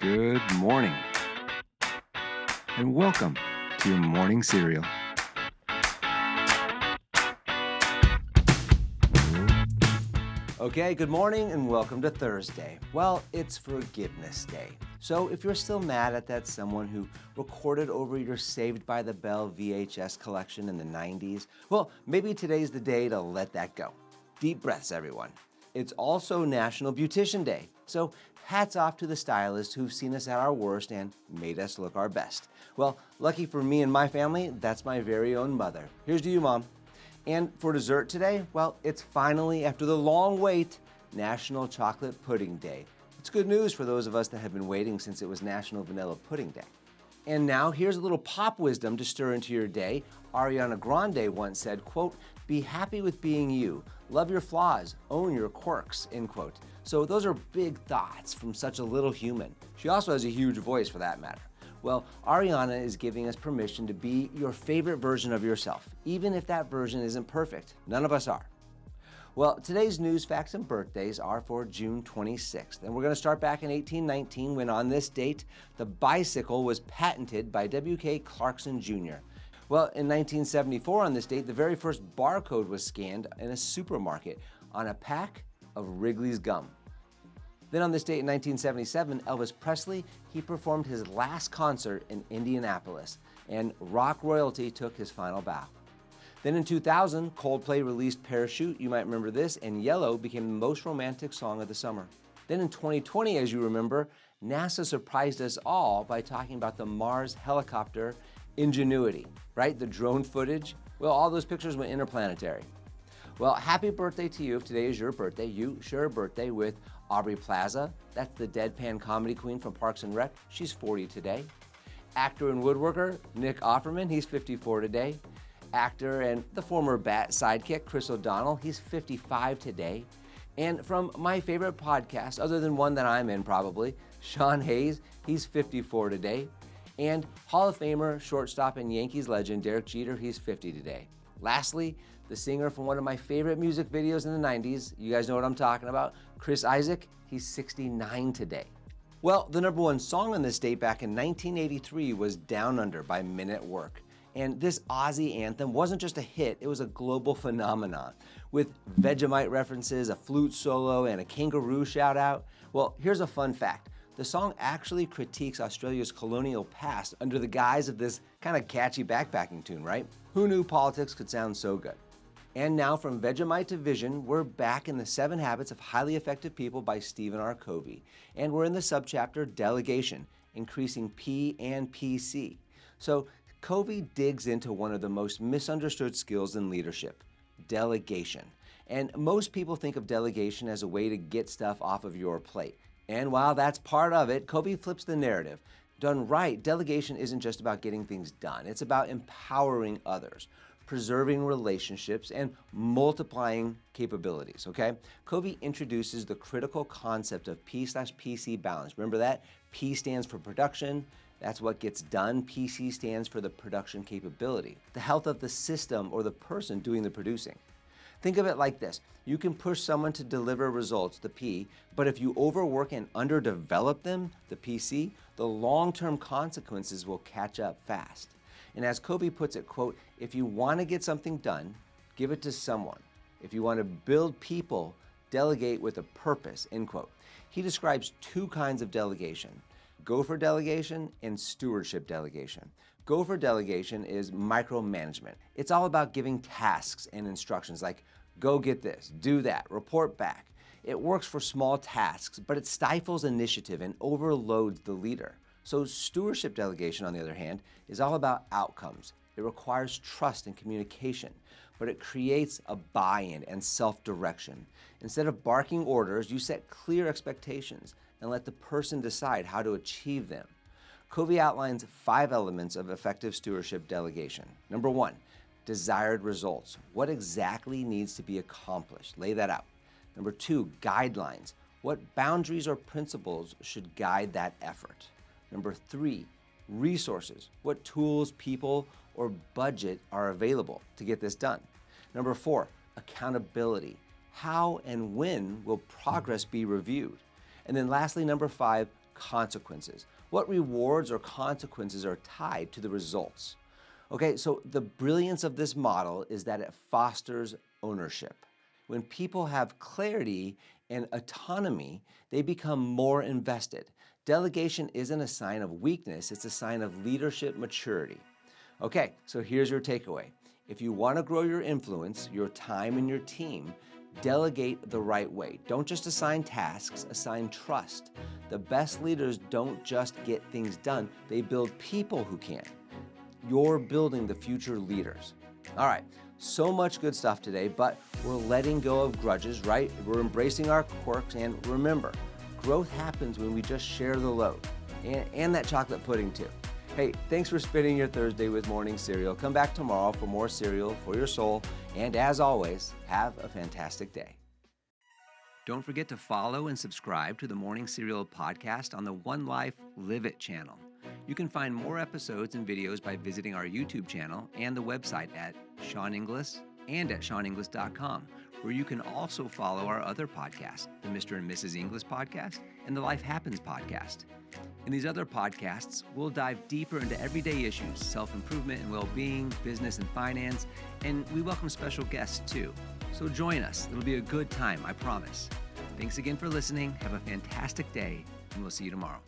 Good morning, and welcome to your morning cereal. Okay, good morning and welcome to Thursday. Well, it's Forgiveness Day. So if you're still mad at that someone who recorded over your Saved by the Bell VHS collection in the 90s, well, maybe today's the day to let that go. Deep breaths, everyone. It's also National Beautician Day. So hats off to the stylists who've seen us at our worst and made us look our best. Well, lucky for me and my family, that's my very own mother. Here's to you, Mom. And for dessert today, well, it's finally, after the long wait, National Chocolate Pudding Day. It's good news for those of us that have been waiting since it was National Vanilla Pudding Day. And now here's a little pop wisdom to stir into your day. Ariana Grande once said, quote, "Be happy with being you. Love your flaws. Own your quirks," end quote. So those are big thoughts from such a little human. She also has a huge voice for that matter. Well, Ariana is giving us permission to be your favorite version of yourself, even if that version isn't perfect. None of us are. Well, today's news, facts, and birthdays are for June 26th. And we're going to start back in 1819 when on this date, the bicycle was patented by W.K. Clarkson Jr. Well, in 1974 on this date, the very first barcode was scanned in a supermarket on a pack of Wrigley's gum. Then on this date in 1977, Elvis Presley, he performed his last concert in Indianapolis, and rock royalty took his final bow. Then in 2000, Coldplay released Parachute, you might remember this, and Yellow became the most romantic song of the summer. Then in 2020, as you remember, NASA surprised us all by talking about the Mars helicopter Ingenuity, right? The drone footage. Well, all those pictures went interplanetary. Well, happy birthday to you if today is your birthday. You share a birthday with Aubrey Plaza. That's the deadpan comedy queen from Parks and Rec. She's 40 today. Actor and woodworker Nick Offerman, he's 54 today. Actor and the former Bat sidekick Chris O'Donnell, he's 55 today. And from my favorite podcast, other than one that I'm in probably, Sean Hayes, he's 54 today. And Hall of Famer, shortstop, and Yankees legend Derek Jeter, he's 50 today. Lastly, the singer from one of my favorite music videos in the 90s, you guys know what I'm talking about, Chris Isaak, he's 69 today. Well, the number one song on this date back in 1983 was Down Under by Men at Work. And this Aussie anthem wasn't just a hit, it was a global phenomenon. With Vegemite references, a flute solo, and a kangaroo shout out. Well, here's a fun fact. The song actually critiques Australia's colonial past under the guise of this kind of catchy backpacking tune, right? Who knew politics could sound so good? And now from Vegemite to Vision, we're back in the 7 Habits of Highly Effective People by Stephen R. Covey. And we're in the subchapter Delegation, Increasing P and PC. So Covey digs into one of the most misunderstood skills in leadership, delegation. And most people think of delegation as a way to get stuff off of your plate. And while that's part of it, Covey flips the narrative. Done right, delegation isn't just about getting things done. It's about empowering others, preserving relationships, and multiplying capabilities, okay? Covey introduces the critical concept of P/PC balance. Remember that? P stands for production. That's what gets done. PC stands for the production capability, the health of the system or the person doing the producing. Think of it like this. You can push someone to deliver results, the P, but if you overwork and underdevelop them, the PC, the long-term consequences will catch up fast. And as Covey puts it, quote, "If you want to get something done, give it to someone. If you want to build people, delegate with a purpose," end quote. He describes 2 kinds of delegation, gopher delegation and stewardship delegation. Gopher delegation is micromanagement. It's all about giving tasks and instructions like, go get this, do that, report back. It works for small tasks, but it stifles initiative and overloads the leader. So stewardship delegation, on the other hand, is all about outcomes. It requires trust and communication, but it creates a buy-in and self-direction. Instead of barking orders, you set clear expectations and let the person decide how to achieve them. Covey outlines 5 elements of effective stewardship delegation. Number 1, desired results. What exactly needs to be accomplished? Lay that out. Number 2, guidelines. What boundaries or principles should guide that effort? Number 3, resources. What tools, people, or budget are available to get this done? Number 4, accountability. How and when will progress be reviewed? And then lastly, number 5, consequences. What rewards or consequences are tied to the results? Okay, so the brilliance of this model is that it fosters ownership. When people have clarity and autonomy, they become more invested. Delegation isn't a sign of weakness, it's a sign of leadership maturity. Okay, so here's your takeaway. If you want to grow your influence, your time, and your team, delegate the right way. Don't just assign tasks, assign trust. The best leaders don't just get things done, they build people who can. You're building the future leaders. All right, so much good stuff today, but we're letting go of grudges, right? We're embracing our quirks, and remember, growth happens when we just share the load, and that chocolate pudding too. Hey, thanks for spending your Thursday with Morning Cereal. Come back tomorrow for more cereal for your soul, and as always, have a fantastic day. Don't forget to follow and subscribe to the Morning Cereal podcast on the One Life Live It channel. You can find more episodes and videos by visiting our YouTube channel and the website at Sean Inglis and at SeanInglis.com, where you can also follow our other podcasts, the Mr. and Mrs. Inglis podcast and the Life Happens podcast. In these other podcasts, we'll dive deeper into everyday issues, self-improvement and well-being, business and finance, and we welcome special guests too. So join us. It'll be a good time, I promise. Thanks again for listening. Have a fantastic day, and we'll see you tomorrow.